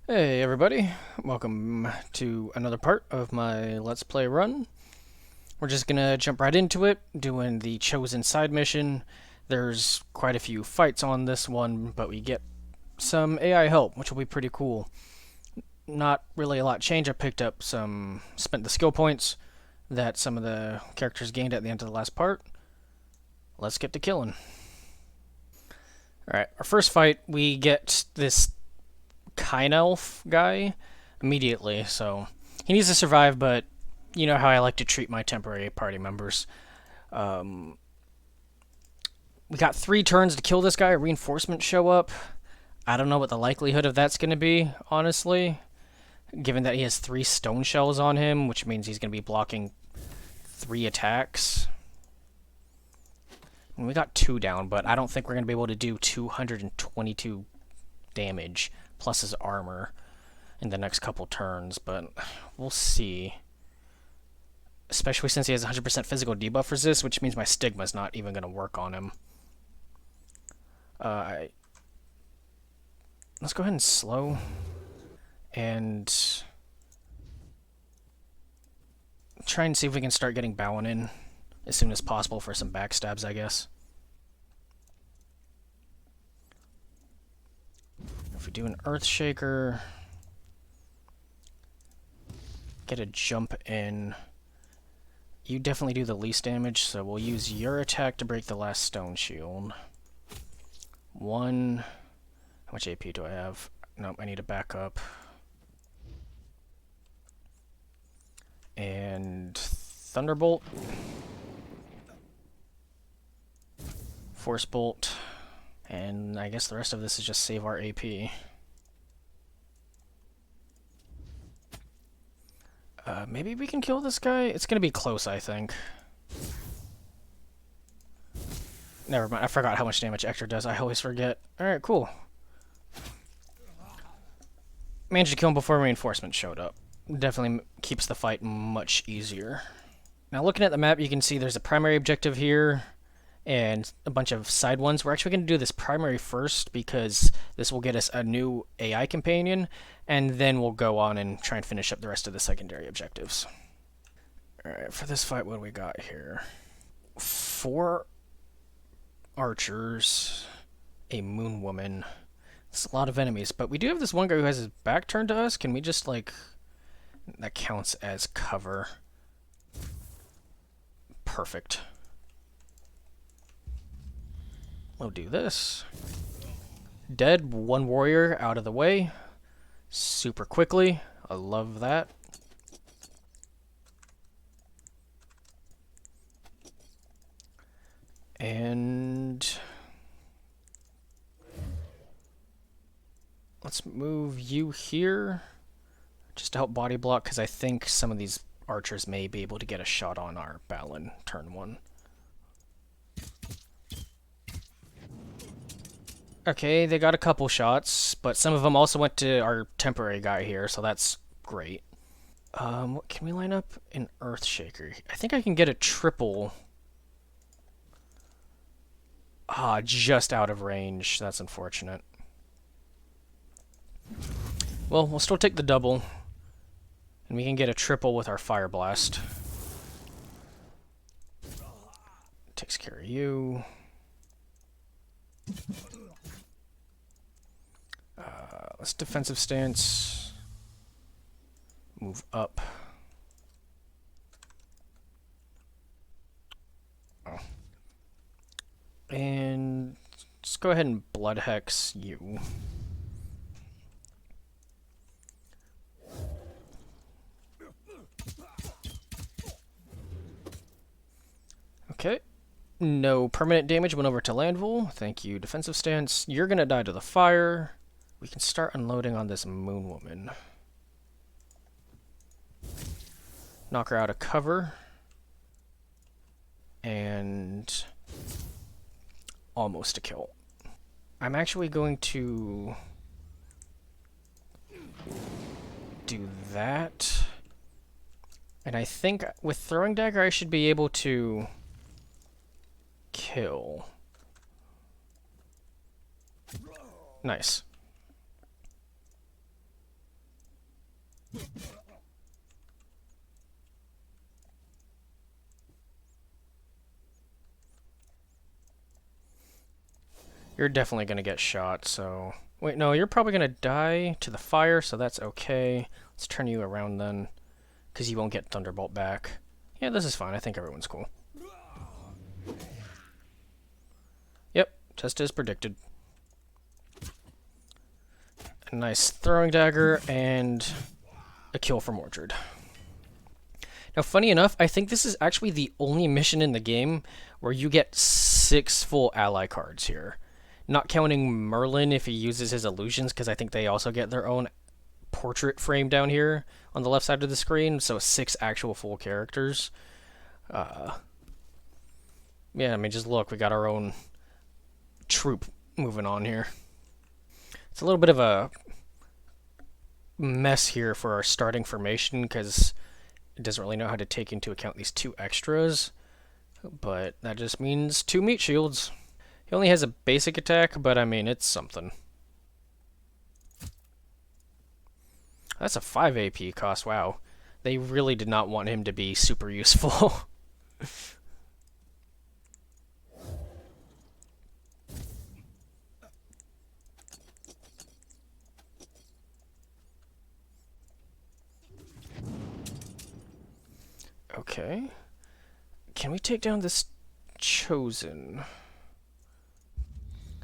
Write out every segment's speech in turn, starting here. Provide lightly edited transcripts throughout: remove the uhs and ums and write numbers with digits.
Hey everybody, welcome to another part of my Let's Play run. We're just gonna jump right into it, doing the Chosen side mission. There's quite a few fights on this one, but we get some AI help, which will be pretty cool. Not really a lot changed. I picked up spent the skill points that some of the characters gained at the end of the last part. Let's get to killing. Alright, our first fight, we get this Kynelf guy immediately, so he needs to survive, but you know how I like to treat my temporary party members. Um, we got 3 turns to kill this guy. Reinforcements show up. I don't know what the likelihood of that's going to be, honestly, given that he has 3 stone shells on him, which means he's going to be blocking 3 attacks. And we got 2 down, but I don't think we're going to be able to do 222 damage plus his armor in the next couple turns, but we'll see. Especially since he has 100% physical debuff resist, which means my stigma's not even going to work on him. Let's go ahead and slow. And try and see if we can start getting Bowen in as soon as possible for some backstabs, I guess. If we do an Earthshaker, get a jump in. You definitely do the least damage, so we'll use your attack to break the last stone shield. 1. How much AP do I have? Nope, I need to back up. And Thunderbolt. Force Bolt. And I guess the rest of this is just save our AP. Maybe we can kill this guy? It's gonna be close, I think. Never mind, I forgot how much damage Ector does. I always forget. Alright, cool. Managed to kill him before reinforcements showed up. Definitely keeps the fight much easier. Now looking at the map, you can see there's a primary objective here and a bunch of side ones. We're actually going to do this primary first because this will get us a new AI companion, and then we'll go on and try and finish up the rest of the secondary objectives. Alright, for this fight, what do we got here? 4 archers, a moon woman. It's a lot of enemies, but we do have this one guy who has his back turned to us. Can we just, like... That counts as cover. Perfect. We'll do this. Dead, 1 warrior out of the way. Super quickly. I love that. And... let's move you here. Just to help body block, because I think some of these archers may be able to get a shot on our Balin turn 1. Okay, they got a couple shots, but some of them also went to our temporary guy here, so that's great. Can we line up an Earthshaker? I think I can get a triple. Ah, just out of range. That's unfortunate. Well, we'll still take the double. And we can get a triple with our Fire Blast. Takes care of you. Let's defensive stance. Move up. Oh. And just go ahead and Blood Hex you. Okay. No permanent damage went over to Landvul. Thank you, defensive stance. You're gonna die to the fire. We can start unloading on this moon woman. Knock her out of cover. And almost a kill. I'm actually going to do that. And I think with Throwing Dagger I should be able to kill. Nice. You're definitely gonna get shot, so... Wait, no, you're probably gonna die to the fire, so that's okay. Let's turn you around then, because you won't get Thunderbolt back. Yeah, this is fine. I think everyone's cool. Yep, just as predicted. A nice throwing dagger, and a kill from Orchard. Now, funny enough, I think this is actually the only mission in the game where you get 6 full ally cards here. Not counting Merlin if he uses his illusions, because I think they also get their own portrait frame down here on the left side of the screen, so 6 actual full characters. Yeah, I mean, just look, we got our own troop moving on here. It's a little bit of a mess here for our starting formation, because it doesn't really know how to take into account these 2 extras, but that just means 2 meat shields. He only has a basic attack, but I mean, it's something. That's a 5 AP cost, wow. They really did not want him to be super useful. Okay. Can we take down this Chosen?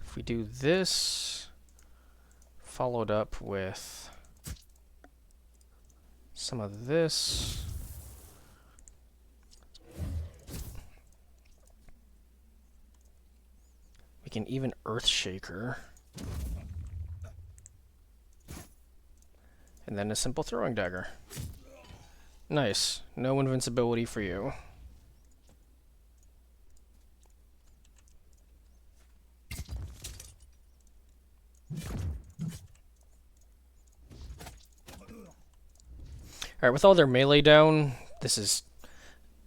If we do this, followed up with some of this. We can even Earthshaker. And then a simple throwing dagger. Nice. No invincibility for you. Alright, with all their melee down, this is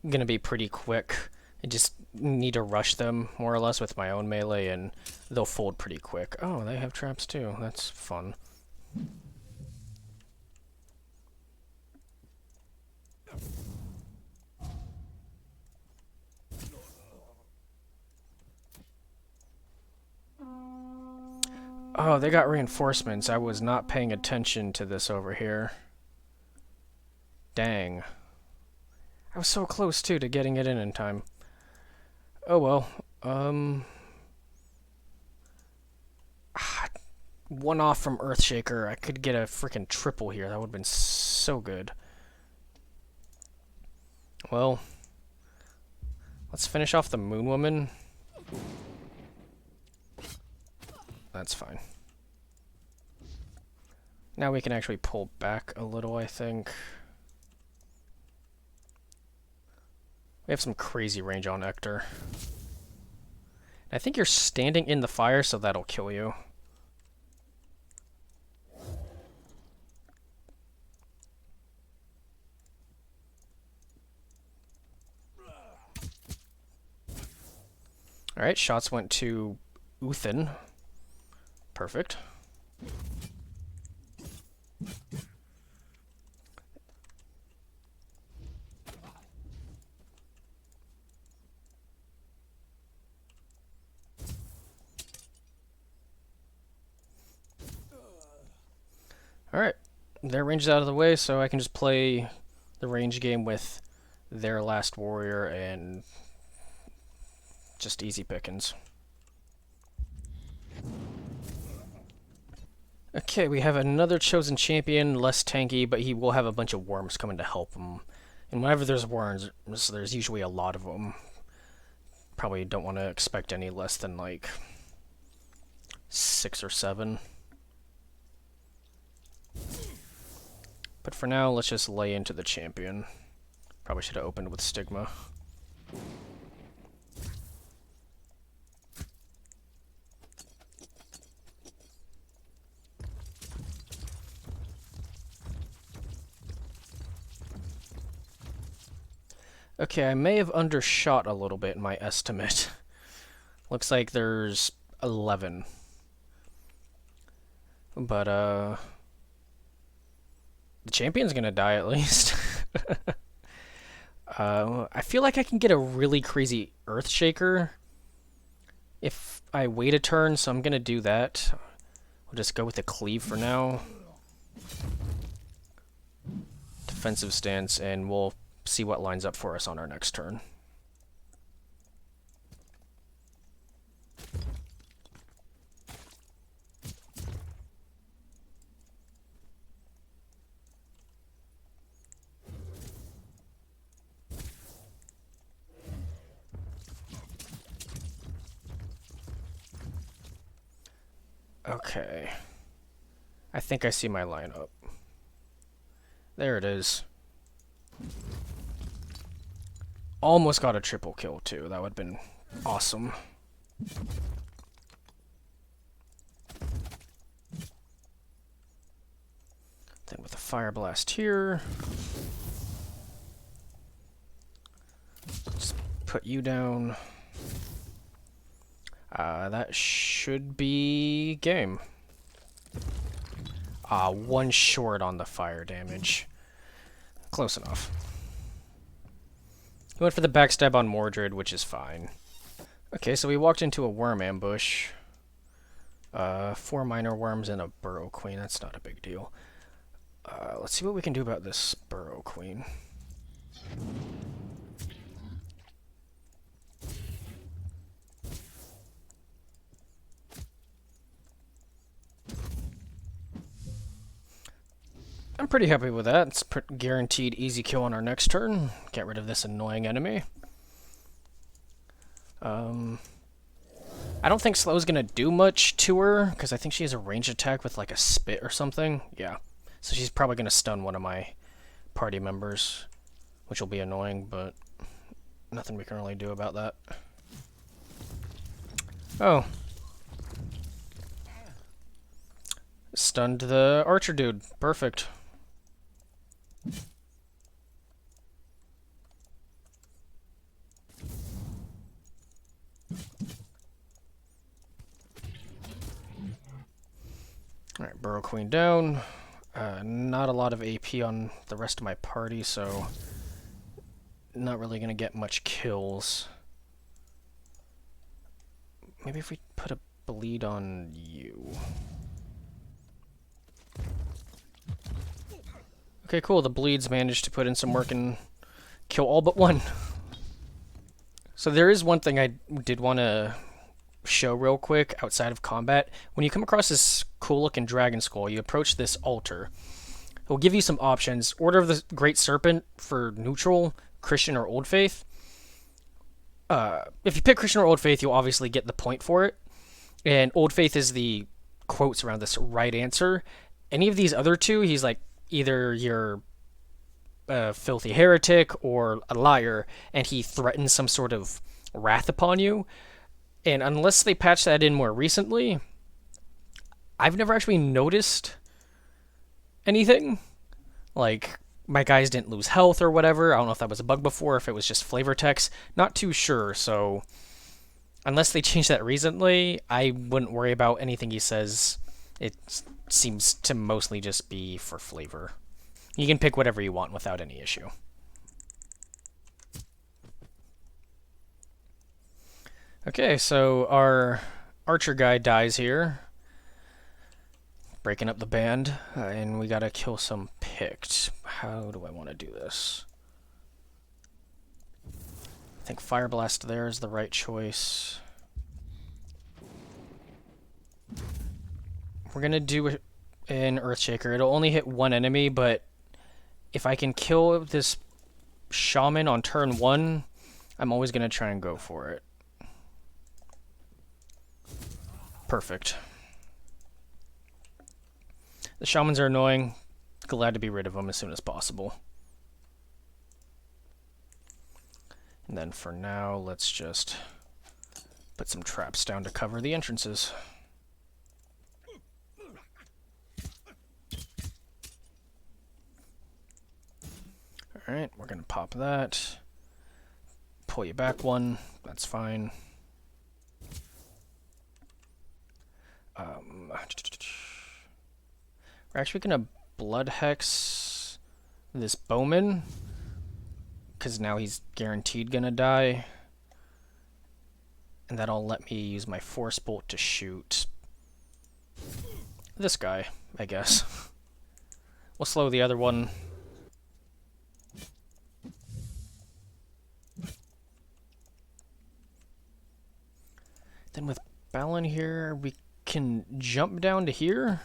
gonna be pretty quick. I just need to rush them, more or less, with my own melee, and they'll fold pretty quick. Oh, they have traps too. That's fun. Oh, they got reinforcements. I was not paying attention to this over here. Dang. I was so close, too, to getting it in time. Oh, well. One off from Earthshaker. I could get a freaking triple here. That would have been so good. Well, let's finish off the Moon Woman. That's fine. Now we can actually pull back a little, I think. We have some crazy range on Ector. I think you're standing in the fire, so that'll kill you. Alright, shots went to Uthin. Perfect. Alright, their range is out of the way, so I can just play the range game with their last warrior and just easy pickings. Okay, we have another chosen champion, less tanky, but he will have a bunch of worms coming to help him. And whenever there's worms, there's usually a lot of them. Probably don't want to expect any less than like 6 or 7. But for now, let's just lay into the champion. Probably should have opened with Stigma. Okay, I may have undershot a little bit in my estimate. Looks like there's 11. But, the champion's gonna die at least. I feel like I can get a really crazy Earthshaker if I wait a turn, so I'm gonna do that. We'll just go with the cleave for now. Defensive stance, and we'll see what lines up for us on our next turn. Okay. I think I see my lineup. There it is. Almost got a triple kill, too. That would have been awesome. Then with a fire blast here. Just put you down. That should be game. One short on the fire damage. Close enough. He went for the backstab on Mordred, which is fine. Okay, so we walked into a worm ambush. 4 minor worms and a burrow queen. That's not a big deal. Let's see what we can do about this burrow queen. I'm pretty happy with that. It's guaranteed easy kill on our next turn. Get rid of this annoying enemy. I don't think Slow's gonna do much to her, because I think she has a ranged attack with like a spit or something. Yeah. So she's probably gonna stun one of my party members, which will be annoying, but nothing we can really do about that. Oh. Stunned the archer dude. Perfect. Alright, Burrow Queen down. Not a lot of AP on the rest of my party, so not really going to get much kills. Maybe if we put a bleed on you. Okay, cool. The bleeds managed to put in some work and kill all but one. So there is one thing I did want to show real quick outside of combat. When you come across this cool looking dragon skull, you approach this altar. It will give you some options. Order of the Great Serpent for neutral, Christian, or Old Faith. If you pick Christian or Old Faith, you'll obviously get the point for it. And Old Faith is the quotes around this right answer. Any of these other two, he's like, either you're a filthy heretic or a liar, and he threatens some sort of wrath upon you. And unless they patched that in more recently, I've never actually noticed anything. Like, my guys didn't lose health or whatever. I don't know if that was a bug before, if it was just flavor text. Not too sure, so unless they changed that recently, I wouldn't worry about anything he says. It seems to mostly just be for flavor. You can pick whatever you want without any issue. Okay, so our archer guy dies here. Breaking up the band, and we gotta kill some picked. How do I want to do this? I think Fire Blast there is the right choice. We're gonna do an Earthshaker. It'll only hit one enemy, but if I can kill this shaman on turn 1, I'm always gonna try and go for it. Perfect. The shamans are annoying. Glad to be rid of them as soon as possible. And then for now, let's just put some traps down to cover the entrances. Alright, we're going to pop that. Pull you back one. That's fine. We're actually going to Blood Hex this Bowman, because now he's guaranteed going to die. And that'll let me use my Force Bolt to shoot this guy, I guess. We'll slow the other one. Then with Balin here, we can jump down to here.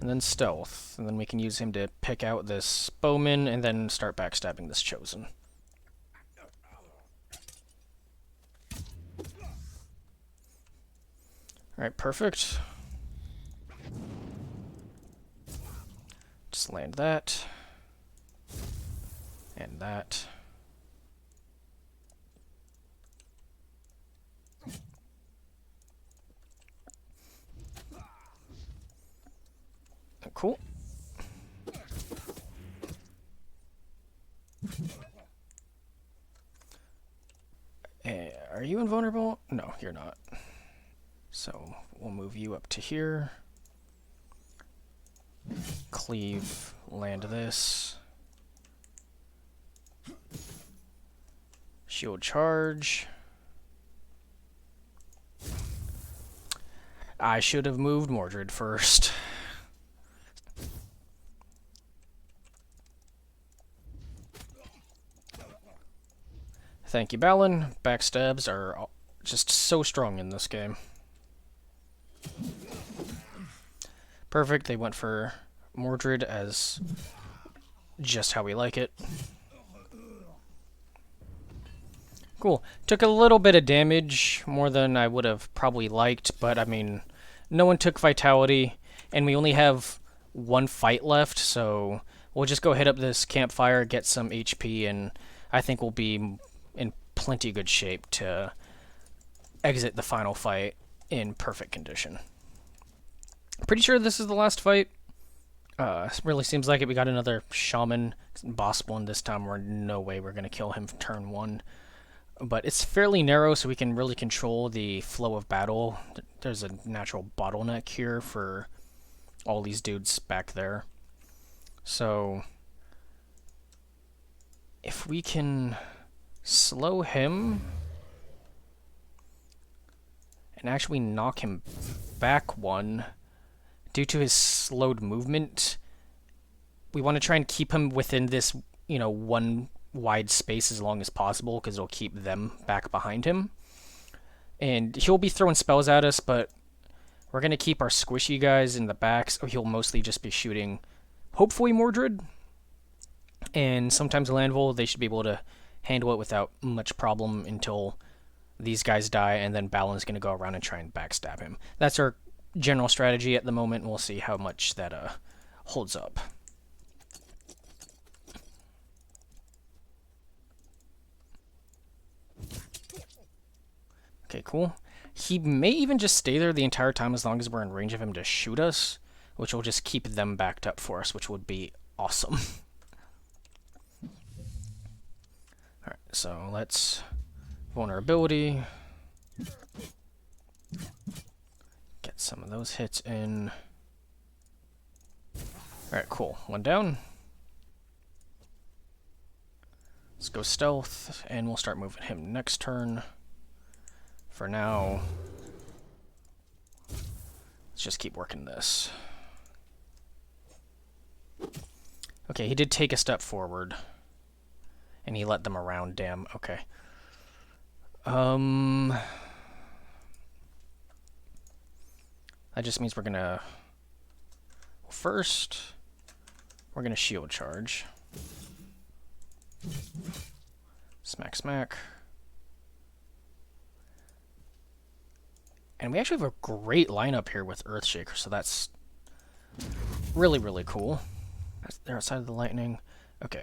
And then stealth. And then we can use him to pick out this bowman and then start backstabbing this chosen. Alright, perfect. Just land that. And that. Cool. Are you invulnerable? No, you're not. So we'll move you up to here. Cleave, land this. Shield charge. I should have moved Mordred first. Thank you, Balin. Backstabs are just so strong in this game. Perfect, they went for Mordred as just how we like it. Cool. Took a little bit of damage, more than I would have probably liked, but I mean, no one took Vitality, and we only have one fight left, so we'll just go hit up this campfire, get some HP, and I think we'll be in plenty good shape to exit the final fight in perfect condition. Pretty sure this is the last fight. Really seems like it. We got another shaman boss one this time. We're no way we're gonna kill him turn 1. But it's fairly narrow, so we can really control the flow of battle. There's a natural bottleneck here for all these dudes back there. So if we can slow him and actually knock him back 1 due to his slowed movement, we want to try and keep him within this, you know, 1 wide space as long as possible, because it'll keep them back behind him. And he'll be throwing spells at us, but we're going to keep our squishy guys in the back, so he'll mostly just be shooting, hopefully, Mordred. And sometimes Landvul, they should be able to handle it without much problem until these guys die, and then Balin's going to go around and try and backstab him. That's our general strategy at the moment, and we'll see how much that holds up. Okay, cool. He may even just stay there the entire time as long as we're in range of him to shoot us, which will just keep them backed up for us, which would be awesome. Alright, so let's vulnerability. Get some of those hits in. Alright, cool. 1 down. Let's go stealth, and we'll start moving him next turn. For now, let's just keep working this. Okay, he did take a step forward. And he let them around, damn, okay. That just means we're gonna... First, we're gonna shield charge. Smack, smack. And we actually have a great lineup here with Earthshaker, so that's really, really cool. They're outside of the lightning. Okay.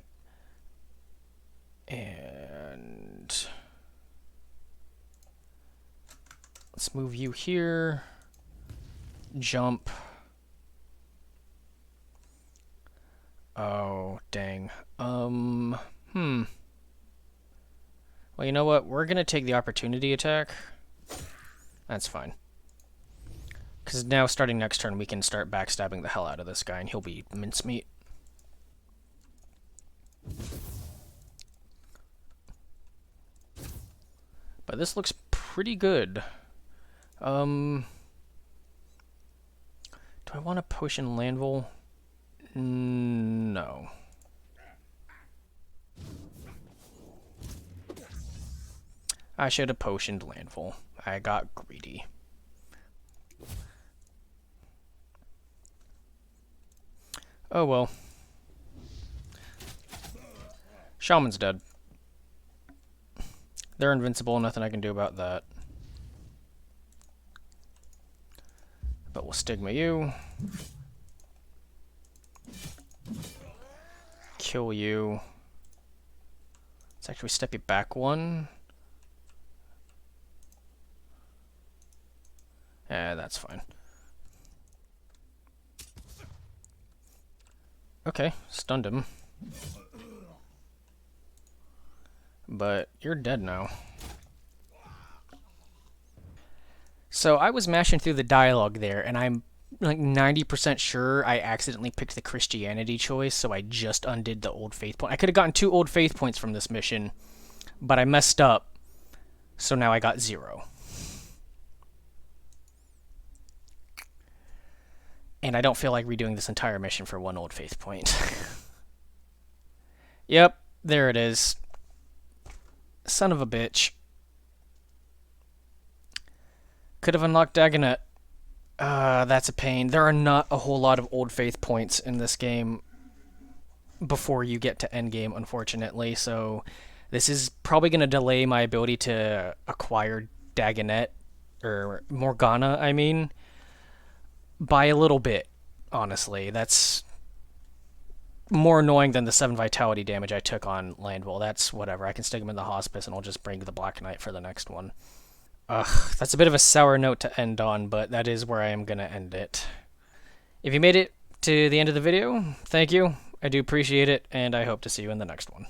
And let's move you here. Jump. Oh, dang. Well, you know what? We're gonna take the opportunity attack. That's fine. Because now, starting next turn, we can start backstabbing the hell out of this guy, and he'll be mincemeat. But this looks pretty good. Do I want to potion Landville? No. I should have potioned Landville. I got greedy. Oh well. Shaman's dead. They're invincible, nothing I can do about that. But we'll Stigma you. Kill you. Let's actually step you back one. That's fine. Okay, stunned him. But you're dead now. So I was mashing through the dialogue there, and I'm like 90% sure I accidentally picked the Christianity choice, so I just undid the old faith point. I could have gotten 2 old faith points from this mission, but I messed up, so now I got 0. And I don't feel like redoing this entire mission for 1 old faith point. Yep, there it is. Son of a bitch. Could have unlocked Dagonet. That's a pain. There are not a whole lot of old faith points in this game before you get to endgame, unfortunately, so this is probably going to delay my ability to acquire Dagonet, or Morgana, I mean, by a little bit, honestly. That's more annoying than the 7 vitality damage I took on Landville. That's whatever. I can stick him in the hospice and I'll just bring the Black Knight for the next one. Ugh, that's a bit of a sour note to end on, but that is where I am going to end it. If you made it to the end of the video, thank you. I do appreciate it, and I hope to see you in the next one.